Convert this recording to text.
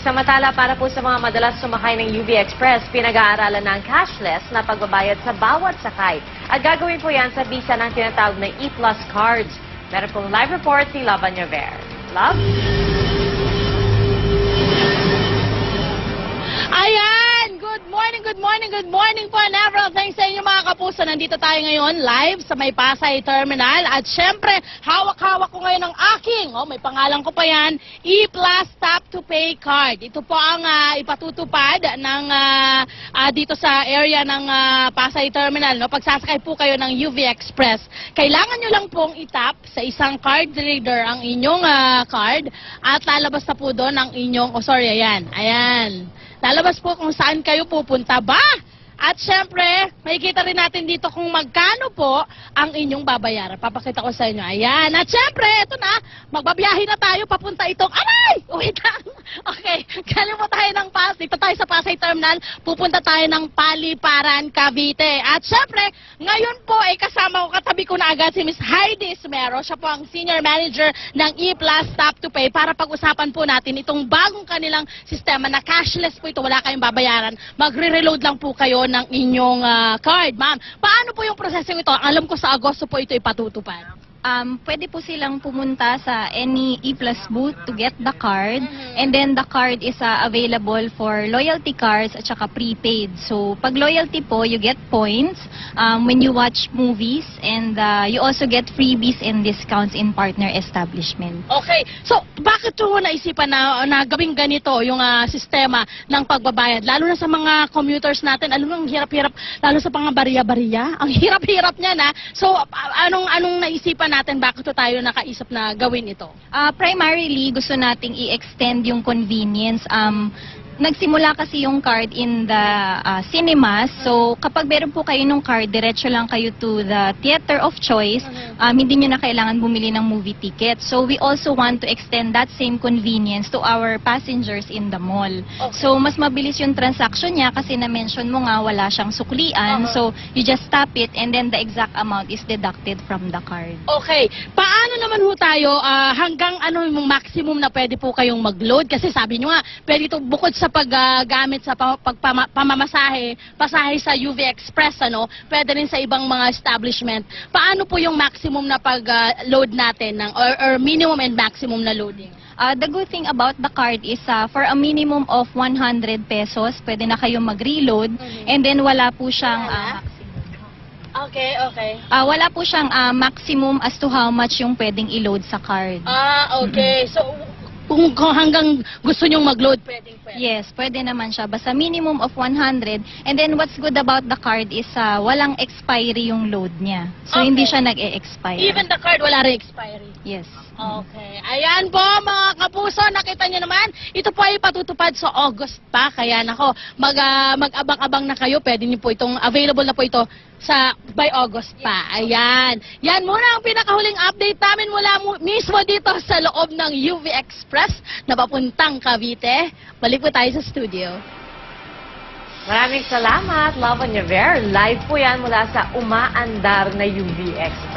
Samantala, para po sa mga madalas sumakay ng UV Express, pinag-aaralan ng cashless na pagbabayad sa bawat sakay. At gagawin po yan sa visa ng tinatawag na E-Plus cards. Meron pong live report si Love Anyaver. Love? Ayan! Good morning po, and everyone. Thanks sa inyo mga kapuso. Nandito tayo ngayon live sa May Pasay Terminal. At syempre, hawak-hawak ko ngayon ang aking, may pangalan ko pa yan, E-Plus Tap to Pay card. Ito po ang ipatutupad ng, dito sa area ng Pasay Terminal. No? Pagsasakay po kayo ng UV Express, kailangan nyo lang pong itap sa isang card reader ang inyong card at lalabas na po doon ang inyong, ayan. Lalabas po kung saan kayo pupunta ba? At syempre, makikita rin natin dito kung magkano po ang inyong babayaran. Papakita ko sa inyo. Ayan. At syempre, ito na, magbabiyahe na tayo papunta itong, wait lang. Okay, galing po tayo ng dito tayo sa Pasay Terminal, pupunta tayo ng Paliparan, Cavite. At syempre, ngayon po ay kasama ko, katabi ko na agad si Miss Heidi Esmero. Siya po ang Senior Manager ng E-Plus Tap to Pay para pag-usapan po natin itong bagong kanilang sistema na cashless po ito, wala kayong babayaran. Magre-reload lang po kayo ng inyong card. Ma'am, paano po yung proseso ito? Alam ko sa Agosto po ito ipatutupad. Pwede po silang pumunta sa any E-Plus booth to get the card. And then the card is available for loyalty cards at saka prepaid. So pag loyalty po, you get points when you watch movies, and you also get freebies and discounts in partner establishment. Okay. So bakit po naisipan na gawing ganito yung sistema ng pagbabayad? Lalo na sa mga commuters natin, alam mo, ang hirap-hirap, lalo sa mga bariya-bariya. Ang hirap-hirap niya na. So anong naisipan natin, bakit tayo nakaisip na gawin ito? Primarily, gusto nating i-extend yung convenience. Nagsimula kasi yung card in the cinemas. So, kapag meron po kayo ng card, diretso lang kayo to the theater of choice. Hindi nyo na kailangan bumili ng movie ticket. So, we also want to extend that same convenience to our passengers in the mall. Okay. So, mas mabilis yung transaction niya kasi na-mention mo nga wala siyang suklian. So, you just tap it and then the exact amount is deducted from the card. Okay. Paano naman ho tayo, hanggang ano yung maximum na pwede po kayong mag-load? Kasi sabi nyo nga, pwede ito bukod sa paggamit sa pamamasahe, pasahe sa UV Express, pwede rin sa ibang mga establishment. Paano po yung maximum na pag-load natin ng, or minimum and maximum na loading? The good thing about the card is for a minimum of 100 pesos, pwede na kayong mag-reload, and then wala po siyang Okay. wala po siyang maximum as to how much yung pwedeng i-load sa card. Okay. So, kung hanggang gusto nyong mag-load, pwede. Yes, pwede naman siya. Basta minimum of 100. And then what's good about the card is walang expiry yung load niya. So, hindi siya nag-e-expire. Even the card, wala rin expiry. Yes. Okay. Ayan po mga kapuso, nakita nyo naman, ito po ay patutupad sa August pa. Kaya nako, mag-abang-abang na kayo. Pwede nyo po itong, available na po ito by August pa. Ayan. Yan muna ang pinakahuling update namin mula mismo dito sa loob ng UV Express na papuntang Cavite. Balik po tayo sa studio. Maraming salamat, Love Anyaver. Live po yan mula sa umaandar na UV Express.